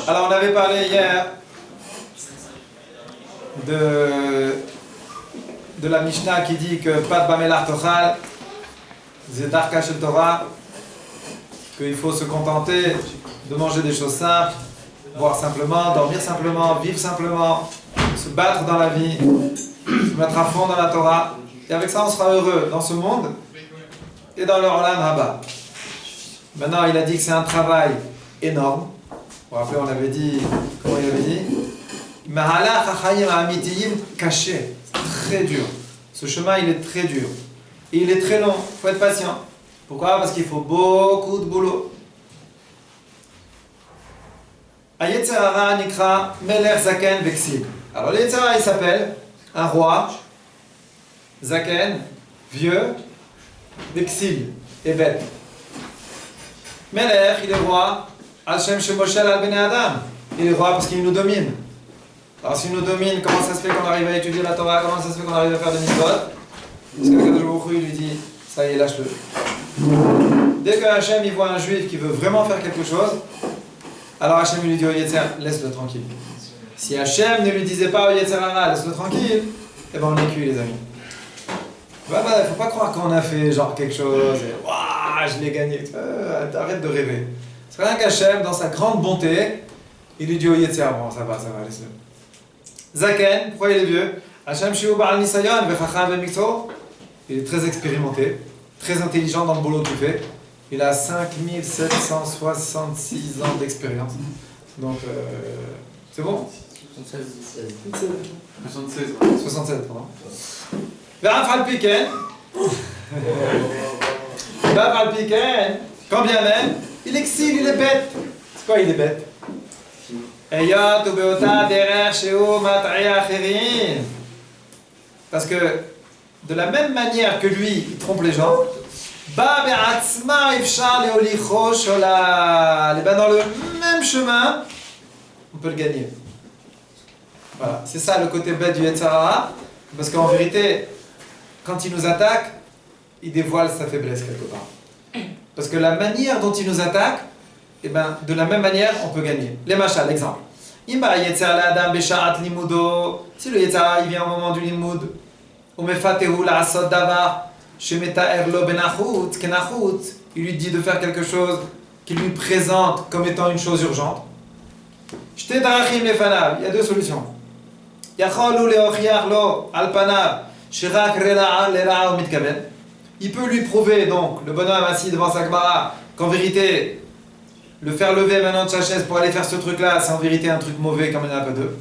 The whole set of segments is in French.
Alors on avait parlé hier de la Mishnah qui dit que Pat Bamelach Tochal, Zedarka Shel Torah, qu'il faut se contenter de manger des choses simples, boire simplement, dormir simplement, vivre simplement, se battre dans la vie, se mettre à fond dans la Torah. Et avec ça, on sera heureux dans ce monde et dans le Olam Haba. Maintenant, il a dit que c'est un travail énorme. Bon, après, on avait dit, comment il avait dit? Mahalach hachayim ha'amitiyim caché. C'est très dur. Ce chemin, il est très dur. Et il est très long. Il faut être patient. Pourquoi? Parce qu'il faut beaucoup de boulot. Yetzer hara nikra melech zaken vexil. Alors, le Yetzer hara, il s'appelle un roi, zaken, vieux, vexil, et bête. Melech, il est roi, al-shem shemoshel al-bene adam. Il est roi parce qu'il nous domine. Alors s'il nous domine, comment ça se fait qu'on arrive à étudier la Torah? Comment ça se fait qu'on arrive à faire des mitzvot? Parce que Kadosh Baruch Hu, il lui dit, ça y est, lâche-le. Dès que Hachem il voit un juif qui veut vraiment faire quelque chose, alors Hachem il lui dit au Yetzer, laisse-le tranquille. Si Hachem ne lui disait pas au Yetzer hara, laisse-le tranquille, eh ben on est cuit les amis. Bah, faut pas croire qu'on a fait genre quelque chose et waouh, je l'ai gagné. Arrête de rêver. C'est rien qu'Hachem, dans sa grande bonté, il lui dit au Yetzer, bon ça va, laisse-le. Zaken, pourquoi il est vieux? Hachem Shiu Ba'al Nisayon Vechacham Vemikto. Il est très expérimenté, très intelligent dans le boulot qu'il fait. Il a 5766 ans d'expérience. Donc, c'est bon? 67, pardon. Ve'afal Piken. Ve'afal Piken. Quand bien même, il exile, il est bête. C'est quoi il est bête? Parce que de la même manière que lui, il trompe les gens, dans le même chemin, on peut le gagner. Voilà, c'est ça le côté bête du Yetzer hara, parce qu'en vérité, quand il nous attaque, il dévoile sa faiblesse quelque part. Parce que la manière dont il nous attaque, et ben, de la même manière, on peut gagner. Les machals, l'exemple. Si le Yetzer hara, il vient au moment du limoud, il lui dit de faire quelque chose qui lui présente comme étant une chose urgente. Il y a deux solutions. Il peut lui prouver, donc, le bonhomme assis devant sa Gemara, qu'en vérité, le faire lever maintenant de sa chaise pour aller faire ce truc-là, c'est en vérité un truc mauvais comme il n'y en a pas deux.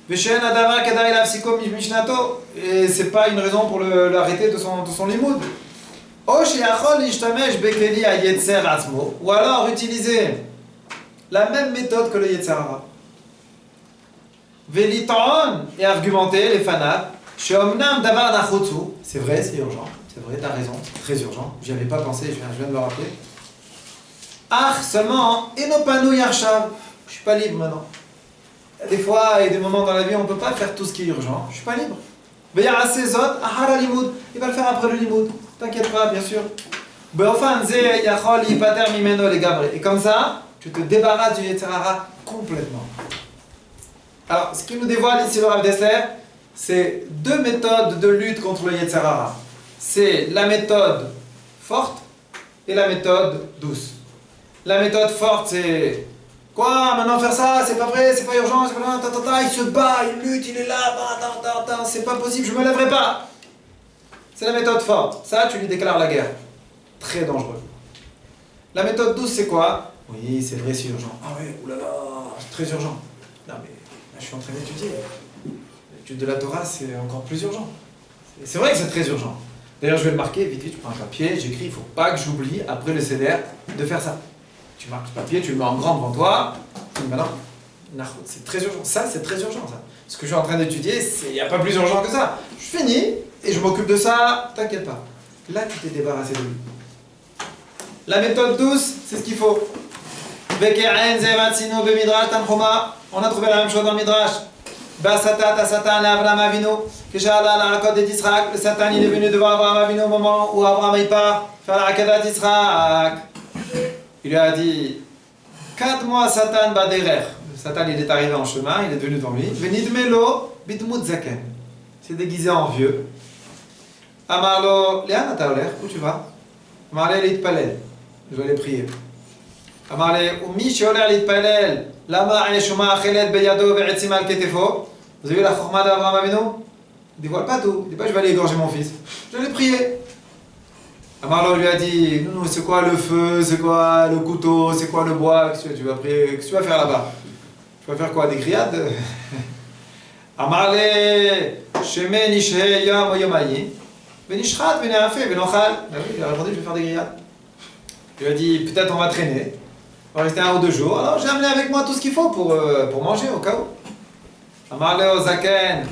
Et c'est pas une raison pour l'arrêter de son limoud. Ou alors utiliser la même méthode que le Yetzer hara. Et argumenter les fanats. C'est vrai, c'est urgent. C'est vrai, t'as raison, c'est très urgent. J'y avais pas pensé, je viens de le rappeler. Seulement, Enopanu Yarshav. Je suis pas libre maintenant. Des fois, il y a des moments dans la vie où on ne peut pas faire tout ce qui est urgent. Je ne suis pas libre. Il va le faire après le limoud. T'inquiète pas, bien sûr. Et comme ça, tu te débarrasses du Yetzer hara complètement. Alors, ce qui nous dévoile ici le Rav Dessler, c'est deux méthodes de lutte contre le Yetzer hara. C'est la méthode forte et la méthode douce. La méthode forte, c'est... Quoi? Maintenant faire ça, c'est pas vrai, c'est pas urgent, c'est pas... il se bat, il lutte, il est là, c'est pas possible, je me lèverai pas. C'est la méthode forte. Ça, tu lui déclares la guerre. Très dangereux. La méthode douce, c'est quoi? Oui, c'est vrai, c'est urgent. Ah ouais, oulala, c'est très urgent. Non mais, là, je suis en train d'étudier. L'étude de la Torah, c'est encore plus urgent. C'est vrai que c'est très urgent. D'ailleurs, je vais le marquer, vite, je prends un papier, j'écris, il faut pas que j'oublie, après le CDR, de faire ça. Tu marques le papier, tu le mets en grand devant toi, et maintenant, c'est très urgent. Ça, c'est très urgent, ça. Ce que je suis en train d'étudier, il n'y a pas plus urgent que ça. Je finis, et je m'occupe de ça, t'inquiète pas. Là, tu t'es débarrassé de lui. La méthode douce, c'est ce qu'il faut. On a trouvé la même chose dans le Midrash. Satan Abraham Avinu, que j'allais la raconte d'Israël. Le Satan il est venu devant Abraham Avinu au moment où Abraham il part faire la raconte d'Israël. Il lui a dit 4 mois Satan baderer. Satan il est arrivé en chemin, il est venu devant lui. Venidmelo bidmut zaken. C'est déguisé en vieux. Amarlo, Léana Taoler, où tu vas? Amarle litpalel. Je vais aller prier. Amarle, Umi sheoler litpalel. Lama eshuma achelet beyado ve'etzim al ketefo. Vous avez vu la chorma d'Abraham Avinu? Il dévoile pas tout. Il dit pas je vais aller égorger mon fils. Je vais aller prier. Amarlo lui a dit, non, c'est quoi le feu, c'est quoi le couteau, c'est quoi le bois, qu'est-ce que tu vas prier, qu'est-ce que tu vas faire là-bas? Tu vas faire quoi, des grillades? Amarle, shemen ishe yom yomayi, venishrat veneafe venochal. Ben oui, il a répondu, je vais faire des grillades. Il lui a dit, peut-être on va traîner, on va rester 1 ou 2 jours, alors j'ai amené avec moi tout ce qu'il faut pour manger au cas où. Amarle o zaken,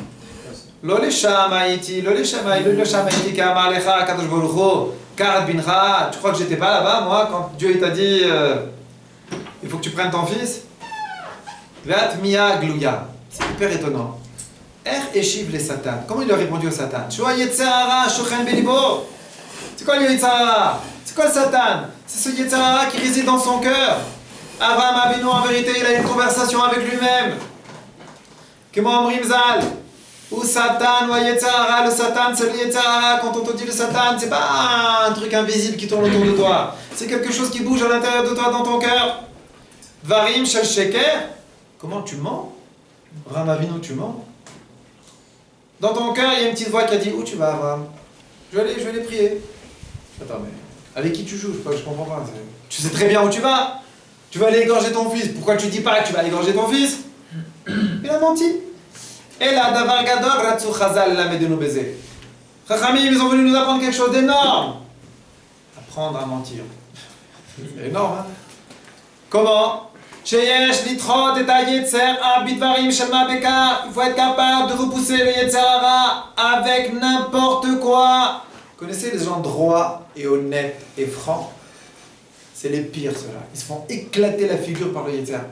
lo lesham haïti, lo lesham haïti, k'amar lecha kadosh baruch hu. Karat bincha, tu crois que j'étais pas là-bas, moi, quand Dieu t'a dit il faut que tu prennes ton fils? Vat mia glouya. C'est hyper étonnant. Er eshiv les Satan. Comment il a répondu au Satan? Shua yetzerara shochen belibo. C'est quoi le yetzerara? C'est quoi le Satan? C'est ce yetzerara qui réside dans son cœur. Abraham Avinu, en vérité, il a une conversation avec lui-même. Comment Rimzal? Ou Satan, ou Yetzirah, le Satan, c'est le Yetzirah. Quand on te dit le Satan, c'est pas un truc invisible qui tourne autour de toi. C'est quelque chose qui bouge à l'intérieur de toi, dans ton cœur. Varim shel sheker. Comment tu mens? Abraham Avinu, tu mens? Dans ton cœur, il y a une petite voix qui a dit, où tu vas, Abraham? Je vais aller prier. Attends, mais avec qui tu joues? Je comprends pas. Tu sais très bien où tu vas. Tu vas aller égorger ton fils. Pourquoi tu dis pas que tu vas aller égorger ton fils? Il a menti. Et là, Davar Gadol, Ratsu Chazal, la Medenu Baiser. Chachamim, ils ont voulu nous apprendre quelque chose d'énorme. Apprendre à mentir. C'est énorme, hein? Comment? Sheyesh litrot et ayetzer abidvarim shelma bekar. Il faut être capable de repousser le yetzerara avec n'importe quoi. Vous connaissez les gens droits et honnêtes et francs? C'est les pires, ceux-là. Ils se font éclater la figure par le yetzerara.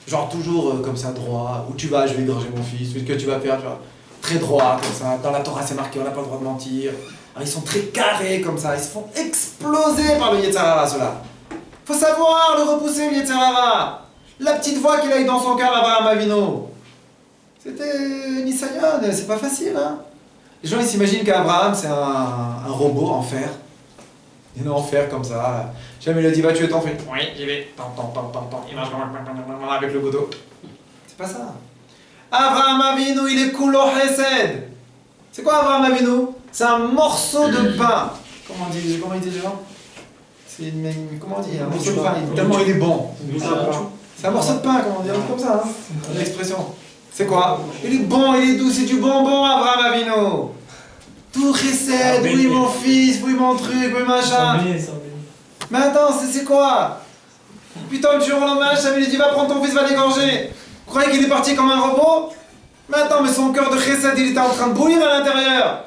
Genre toujours comme ça, droit, où tu vas, je vais égorger mon fils, ce que tu vas faire, tu vois, très droit, comme ça, dans la Torah c'est marqué, on n'a pas le droit de mentir. Alors, ils sont très carrés comme ça, ils se font exploser par le yetzerara, ceux-là. Faut savoir le repousser, le yetzerara. La petite voix qu'il a eu dans son cœur, Abraham Avinu. C'était Nisayon, c'est pas facile, hein. Les gens ils s'imaginent qu'Abraham c'est un robot en fer. Il est en fer comme ça. Jamais il a dit va tuer ton fils. Oui, j'y vais. Il marche avec le couteau. C'est pas ça. Abraham Avinu, il est kulo chesed. C'est quoi Abraham Avinu? C'est un morceau de pain. Comment il dit les gens? Comment on dit? Un morceau de pain. Tellement il est bon. C'est un morceau de pain, comment on dit? Comme ça, hein? L'expression. C'est quoi? Il est bon, il est doux, c'est du bonbon, Abraham Avinu. Tout chesed, oui mon fils, oui mon truc, oui machin. Mais attends, c'est quoi? Putain, le jour au lendemain, Hachem lui dit va prendre ton fils, va l'égorger. Vous croyez qu'il est parti comme un robot? Mais attends, mais son cœur de chesed, il était en train de bouillir à l'intérieur.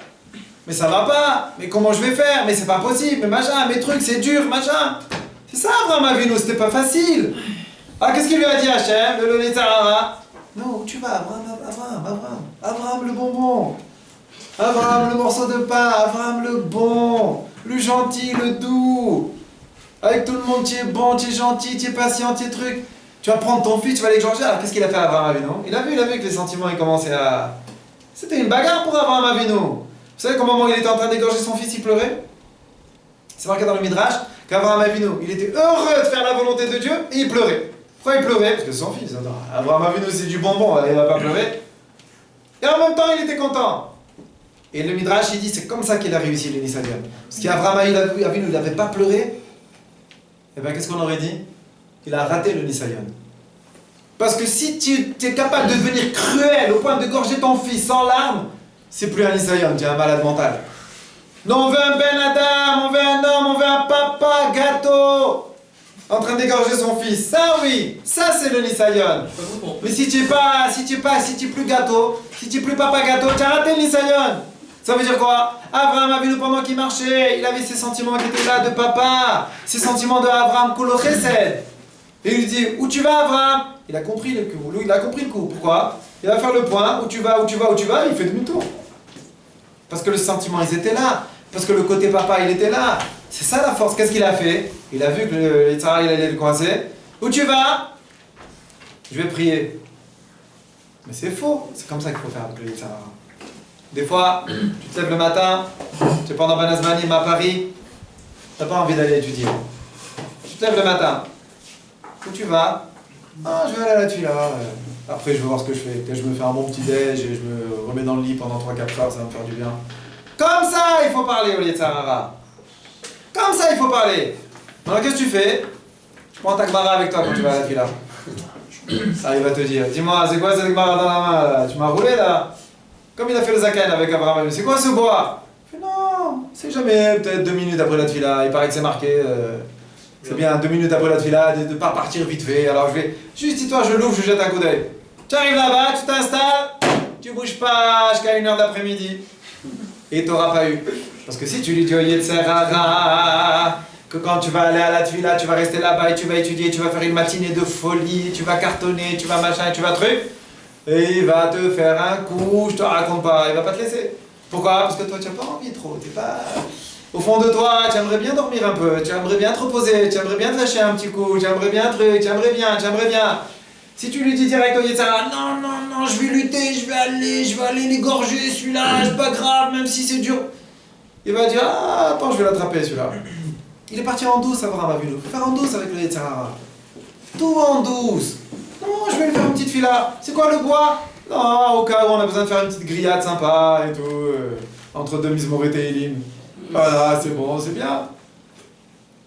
Mais ça va pas. Mais comment je vais faire? Mais c'est pas possible. Mais machin, mes trucs, c'est dur, machin. C'est ça, Abraham Avinu, c'était pas facile. Ah, qu'est-ce qu'il lui a dit Hachem? Le Netzarara. Non, où tu vas, Abraham, le bonbon. Abraham, le morceau de pain. Abraham, le bon. Le gentil, le doux. Avec tout le monde, tu es bon, tu es gentil, tu es patient, tu es truc. Tu vas prendre ton fils, tu vas l'égorger. Alors qu'est-ce qu'il a fait Abraham Avinu? Il a vu que les sentiments ils commençaient à... C'était une bagarre pour Abraham Avinu. Vous savez qu'au moment où il était en train d'égorger son fils, il pleurait? C'est marqué dans le Midrash qu'Abraham Avinu, il était heureux de faire la volonté de Dieu et il pleurait. Pourquoi il pleurait? Parce que c'est son fils. Abraham Avinu c'est du bonbon, il va pas pleurer. Et en même temps il était content. Et le Midrash il dit c'est comme ça qu'il a réussi le Nisayon. Parce qu'Abraham Avinu il n'avait pas pleuré. Et bien qu'est-ce qu'on aurait dit? Il a raté le Nisayon. Parce que si tu es capable de devenir cruel au point de gorger ton fils sans larmes, c'est plus un Nisayon, tu es un malade mental. Non, on veut un Ben Adam, on veut un homme, on veut un papa gâteau en train d'égorger son fils. Ça oui, ça c'est le Nisayon. Mais si tu es plus gâteau, si tu es plus papa gâteau, tu as raté le Nisayon. Ça veut dire quoi? Abraham a vu pendant qu'il marchait, il avait ses sentiments qui étaient là de papa, ses sentiments de Abraham Kolo Chesed. Et il lui dit, où tu vas Abraham? Il a compris le coup, il a compris le coup. Pourquoi? Il va faire le point, où tu vas, il fait demi-tour. Parce que le sentiment, ils étaient là. Parce que le côté papa, il était là. C'est ça la force. Qu'est-ce qu'il a fait? Il a vu que le Yitzhak, il allait le coincer. Où tu vas? Je vais prier. Mais c'est faux, c'est comme ça qu'il faut faire avec le Yetzer Hara. Des fois, tu te lèves le matin, tu es pendant Ben Azmanim à Paris, tu n'as pas envie d'aller étudier. Tu te lèves le matin. Où tu vas? Ah, je vais aller à la Tfila. Après, je vais voir ce que je fais. Peut-être je me fais un bon petit déj et je me remets dans le lit pendant 3-4 heures, ça va me faire du bien. Comme ça, il faut parler au Yetzer Hara. Comme ça, il faut parler. Alors, qu'est-ce que tu fais? Tu prends ta Gemara avec toi quand tu vas à la Tfila. Ah, il va te dire, dis-moi, c'est quoi cette Gemara dans la main là? Tu m'as roulé là? Comme il a fait le Zaken avec Abraham, c'est quoi ce bois? Je fais non, c'est jamais, peut-être 2 minutes après la Tfila, il paraît que c'est marqué. C'est bien 2 minutes après la Tfila, de ne pas partir vite fait. Alors je vais, juste dis-toi, je l'ouvre, je jette un coup d'œil. Tu arrives là-bas, tu t'installes, tu bouges pas jusqu'à 1h d'après-midi. Et t'auras pas eu. Parce que si tu lui dis au Yetzer Hara que quand tu vas aller à la Tfila, tu vas rester là-bas et tu vas étudier, tu vas faire une matinée de folie, tu vas cartonner, tu vas machin, tu vas truc, et il va te faire un coup, je te raconte pas, il va pas te laisser. Pourquoi? Parce que toi tu n'as pas envie trop, t'es pas... Au fond de toi, tu aimerais bien dormir un peu, tu aimerais bien te reposer, tu aimerais bien te lâcher un petit coup, tu aimerais bien un truc, tu aimerais bien. Si tu lui dis direct au Yetzer Hara, non, je vais lutter, je vais aller l'égorger celui-là, c'est pas grave, même si c'est dur. Il va dire, ah, attends, je vais l'attraper celui-là. Il est parti en douce, Abraham Avinu. Il faut faire en douce avec le Yetzer Hara. Tout en douce. Non, je vais lui faire une petite fila. C'est quoi le bois? Non, au cas où on a besoin de faire une petite grillade sympa et tout, entre deux Mizmor et Tehillim. Voilà, c'est bon, c'est bien.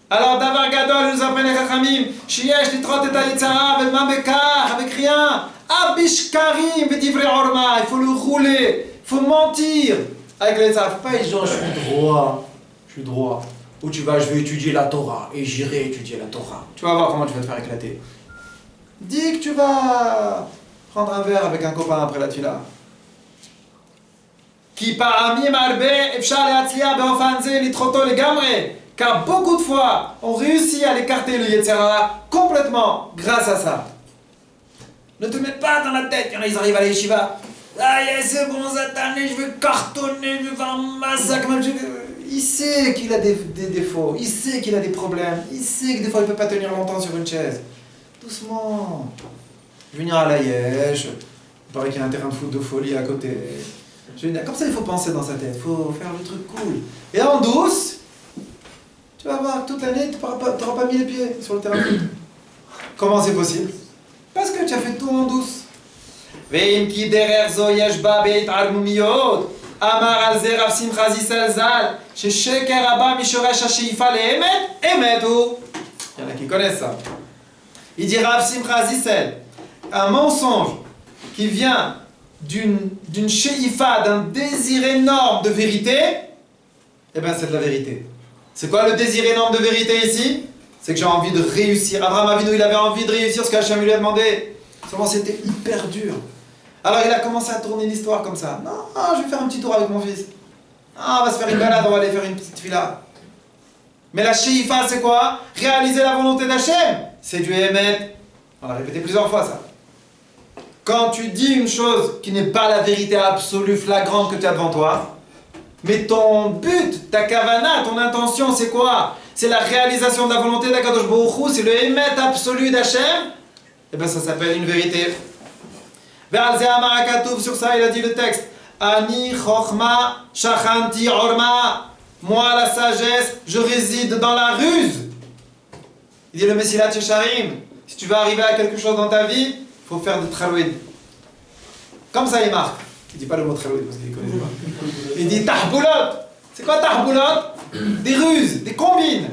Alors, Davar Gadol nous apprend les Chachamim, Shiesh litrot et Yetzer Hara, Velma Bekar, avec rien. Abishkarim, Vedivrei Orma, il faut le rouler, il faut mentir. Avec le Yetzer Hara, faut pas être genre, je suis droit. Où tu vas, je vais étudier la Torah, et j'irai étudier la Torah. Tu vas voir comment tu vas te faire éclater. Dis que tu vas prendre un verre avec un copain après la Tfila. Car beaucoup de fois, on réussit à l'écarter le Yetzer Hara complètement grâce à ça. Ne te mets pas dans la tête, il y en a, ils arrivent à l'Yeshiva. Ah, c'est bon, cette année, je vais cartonner, je vais faire un massacre. Il sait qu'il a des défauts, il sait qu'il a des problèmes, il sait que des fois il ne peut pas tenir longtemps sur une chaise. Doucement. Venir à la Yesh, il paraît qu'il y a un terrain de foot de folie à côté. Comme ça il faut penser dans sa tête, il faut faire le truc cool. Et en douce, tu vas voir, toute l'année tu n'auras pas mis les pieds sur le terrain de foot. Comment c'est possible? Parce que tu as fait tout en douce. Veim ki derer zo yesh ba beit armumiyot. Amar al ze Rav Simcha Zissel Zal, chez Sheker Abba Mishoresh HaSheifa le'emet, emetu. Il y en a qui connaissent ça. Il dit Rav Simcha Zissel, un mensonge qui vient d'une sheifa, d'un désir énorme de vérité, eh bien c'est de la vérité. C'est quoi le désir énorme de vérité ici? C'est que j'ai envie de réussir. Abraham Avinu, il avait envie de réussir ce qu'Hachem lui a demandé. Seulement c'était hyper dur. Alors il a commencé à tourner l'histoire comme ça. Non, je vais faire un petit tour avec mon fils. Ah, on va se faire une balade, on va aller faire une petite fila. Mais la sheifa, c'est quoi? Réaliser la volonté d'Hachem. C'est du émet. On l'a répété plusieurs fois ça. Quand tu dis une chose qui n'est pas la vérité absolue, flagrante que tu as devant toi, mais ton but, ta kavana, ton intention, c'est quoi? C'est la réalisation de la volonté d'Akadosh Baruch Hu, c'est le émet absolu d'Hachem. Eh bien ça s'appelle une vérité. Sur ça, il a dit le texte. Ani chokhma shachanti orma. Moi, la sagesse, je réside dans la ruse. Il dit le Messilat Yesharim. Si tu veux arriver à quelque chose dans ta vie, il faut faire de tralouid. Comme ça, il marque. Il dit pas le mot tralouid parce qu'il ne connaît pas. Il dit tahboulot. C'est quoi tahboulot? Des ruses, des combines.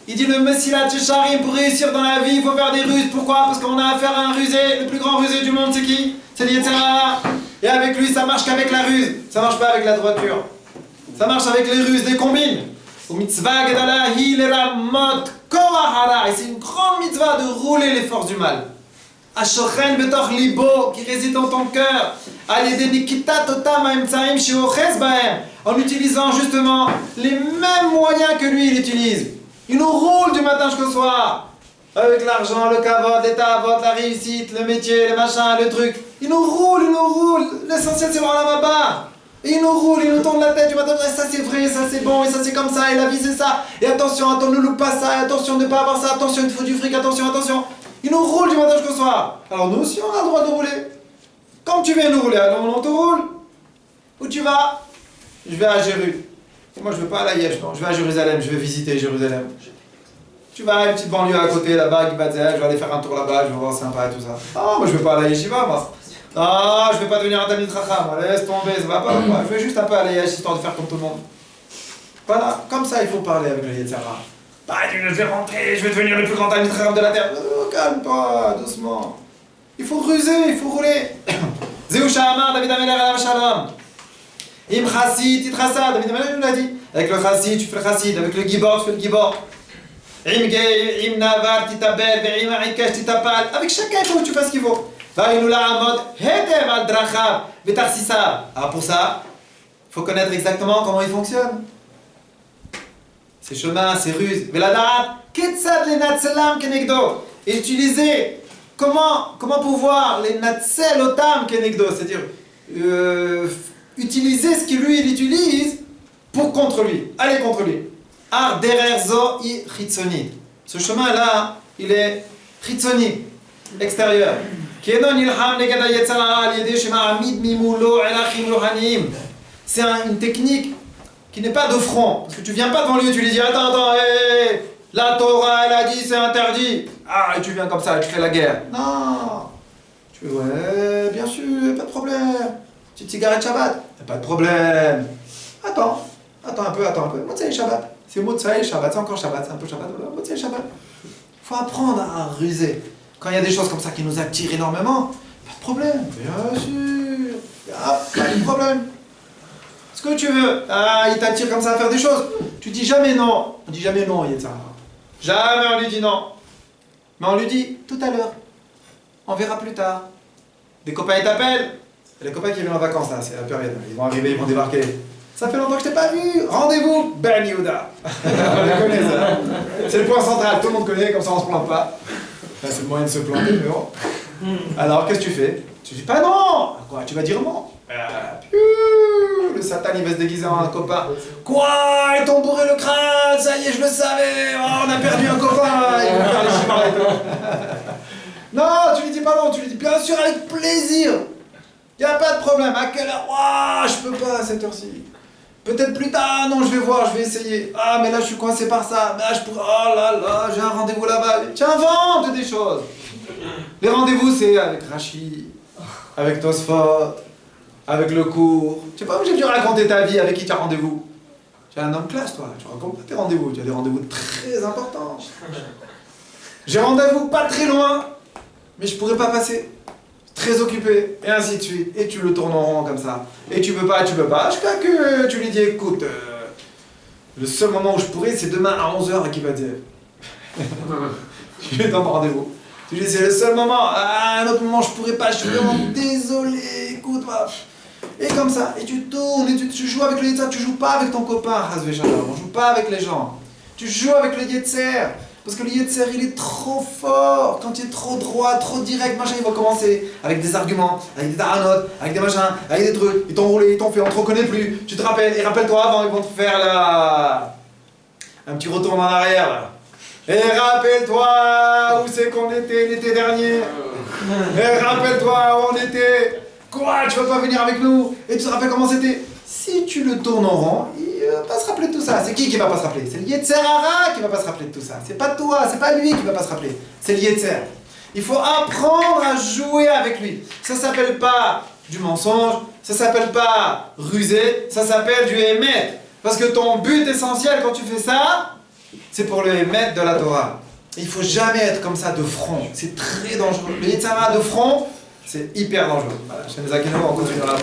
Il dit le Messilat Yesharim, pour réussir dans la vie, il faut faire des ruses. Pourquoi? Parce qu'on a affaire à un rusé. Le plus grand rusé du monde, c'est qui? C'est le Yetzer Hara. Et avec lui, ça marche qu'avec la ruse. Ça marche pas avec la droiture. Ça marche avec les ruses, des combines. Au mitzvah gedala hi leramot korahara. Et c'est une grande mitzvah de rouler les forces du mal. Ashochen betoch libo, qui réside dans ton cœur. Alede nikitat otam ha'emtsaim she'ochez bahem. En utilisant justement les mêmes moyens que lui, il utilise. Il nous roule du matin jusqu'au soir. Avec l'argent, le kavod, les tavot, la réussite, le métier, le machin, le truc. Il nous roule. L'essentiel, c'est voir là-bas. Et il nous roule, il nous tourne la tête du matin. Ça c'est vrai, ça c'est bon, et ça c'est comme ça, et la vie c'est ça. Et attention, ne loupe pas ça, et attention de ne pas avoir ça, attention, il te faut du fric, attention. Il nous roule du matin jusqu'au soir. Alors nous aussi, on a le droit de rouler. Comme tu viens nous rouler, alors on te roule. Où tu vas? Je vais à Jérusalem. Moi, je ne veux pas à la Yesh, non. Je vais à Jérusalem, je vais visiter Jérusalem. Tu vas à une petite banlieue à côté, là-bas, je vais aller faire un tour là-bas, je vais voir sympa et tout ça. Ah, moi, je ne veux pas aller à Yeshiva, moi. Ah, je ne vais pas devenir un Talmid Chacham, laisse tomber, ça va pas. Moi, je vais juste un peu aller à Yesh, histoire de faire comme tout le monde. Voilà, comme ça, il faut parler avec le Yetzer Hara. Bah, je vais rentrer, je vais devenir le plus grand Talmid Chacham de la terre. Calme-toi, doucement. Il faut ruser, il faut rouler. Zéou Sha'amar, David Ameler, Alav Shalom. Im Chassid, Titrasa, David Ameler nous l'a dit. Avec le Chassid, tu fais le Chassid. Avec le Gibor, tu fais le Gibor. Im Gei, Im Navar, Titabel, Im Arikesh, Titapal. Avec chacun, il faut que tu fasses ce qu'il faut. Vaïnoula Amod, Hedev al Drachab, Vetarsissa. Alors pour ça, il faut connaître exactement comment il fonctionne. Ces chemins, ces ruses. Veladarat, Ketzad le Natselam Kenegdo. Et utiliser comment pouvoir les Natsel Otam Kenegdo, c'est-à-dire utiliser ce qu'il lui il utilise pour contre lui, aller contre lui. Ar derer zo i chitzoni. Ce chemin-là, il est chitzoni, extérieur. Kenon ilham negada yetzer hara al yedei shema'amid mimulo elachim lohanim. C'est une technique qui n'est pas de front, parce que tu viens pas devant lui et tu lui dis attends, hey, la Torah elle a dit c'est interdit. Ah, et tu viens comme ça, et tu fais la guerre. Non. Tu fais ouais, bien sûr, pas de problème. Petite cigarette Shabbat, pas de problème. Attends un peu. Motzei Shabbat. C'est Motzei Shabbat, c'est encore Shabbat, c'est un peu Shabbat, voilà. Motzei Shabbat. Faut apprendre à ruser. Quand il y a des choses comme ça qui nous attirent énormément, pas de problème. Bien sûr. Ah, pas de problème. Ce que tu veux. Ah, il t'attire comme ça à faire des choses. Tu dis jamais non. On dit jamais non, Yetzer Hara. Jamais on lui dit non. Mais on lui dit tout à l'heure. On verra plus tard. Des copains ils t'appellent. Les copains qui viennent en vacances, là, c'est la période. Ils vont arriver, ils vont débarquer. Ça fait longtemps que je t'ai pas vu. Rendez-vous, Ben Yehuda. On les connaît, ça. C'est le point central, tout le monde connaît, comme ça on se plante pas. Enfin, c'est le moyen de se planter, mais bon. Alors, qu'est-ce que tu fais? Tu dis pas non. Quoi? Tu vas dire non. Le Satan, il va se déguiser en un copain. Quoi? Ils t'ont bourré le crâne. Ça y est, je le savais. Oh, on a perdu un copain. Ils vont faire les chimères et tout. Non, tu lui dis pas non. Tu lui dis bien sûr avec plaisir. Il n'y a pas de problème. À quelle heure? Oh, je peux pas à cette heure-ci. Peut-être plus tard. Non, je vais voir, je vais essayer. Ah, mais là, je suis coincé par ça. Mais là, je pourrais... Oh là là, j'ai un rendez-vous là-bas. Tu inventes des choses. Les rendez-vous, c'est avec Rachid, avec Tosfot, avec le cours. Je sais pas, j'ai dû raconter ta vie, avec qui tu as rendez-vous. Tu es un homme classe, toi. Tu racontes pas tes rendez-vous. Tu as des rendez-vous très importants. J'ai rendez-vous pas très loin, mais je pourrais pas passer. Très occupé, et ainsi de suite. Et tu le tournes en rond comme ça. Et tu peux pas. Jusqu'à que tu lui dis, écoute, le seul moment où je pourrais, c'est demain à 11h qui va dire. Tu lui donnes rendez-vous. Tu lui dis, c'est le seul moment. À un autre moment, je pourrais pas. Je suis vraiment désolé. Écoute, moi. Et comme ça. Et tu tournes, et tu joues avec le Yetzer. Tu joues pas avec ton copain, Hasve Shalom. On joue pas avec les gens. Tu joues avec le Yetzer. Parce que le Yetzer, il est trop fort. Quand il est trop droit, trop direct, machin, il va commencer avec des arguments, avec des taranotes, avec des machins, avec des trucs. Ils t'ont roulé, ils t'ont fait, on te reconnaît plus. Tu te rappelles, et rappelle-toi avant, ils vont te faire là un petit retour en arrière là. Et rappelle-toi où c'est qu'on était l'été dernier. Et rappelle-toi où on était. Quoi, tu vas pas venir avec nous? Et tu te rappelles comment c'était? Si tu le tournes en rond, il va pas se rappeler de tout ça. C'est qui va pas se rappeler? C'est le Yetzer Hara qui va pas se rappeler de tout ça. C'est pas toi, c'est pas lui qui va pas se rappeler. C'est le Yetzer. Il faut apprendre à jouer avec lui. Ça s'appelle pas du mensonge, ça s'appelle pas ruser, ça s'appelle du émet. Parce que ton but essentiel quand tu fais ça, c'est pour le émet de la Torah. Il faut jamais être comme ça de front. C'est très dangereux. Le Yetzer Hara de front, c'est hyper dangereux. Voilà, chez les Akino, on continuera.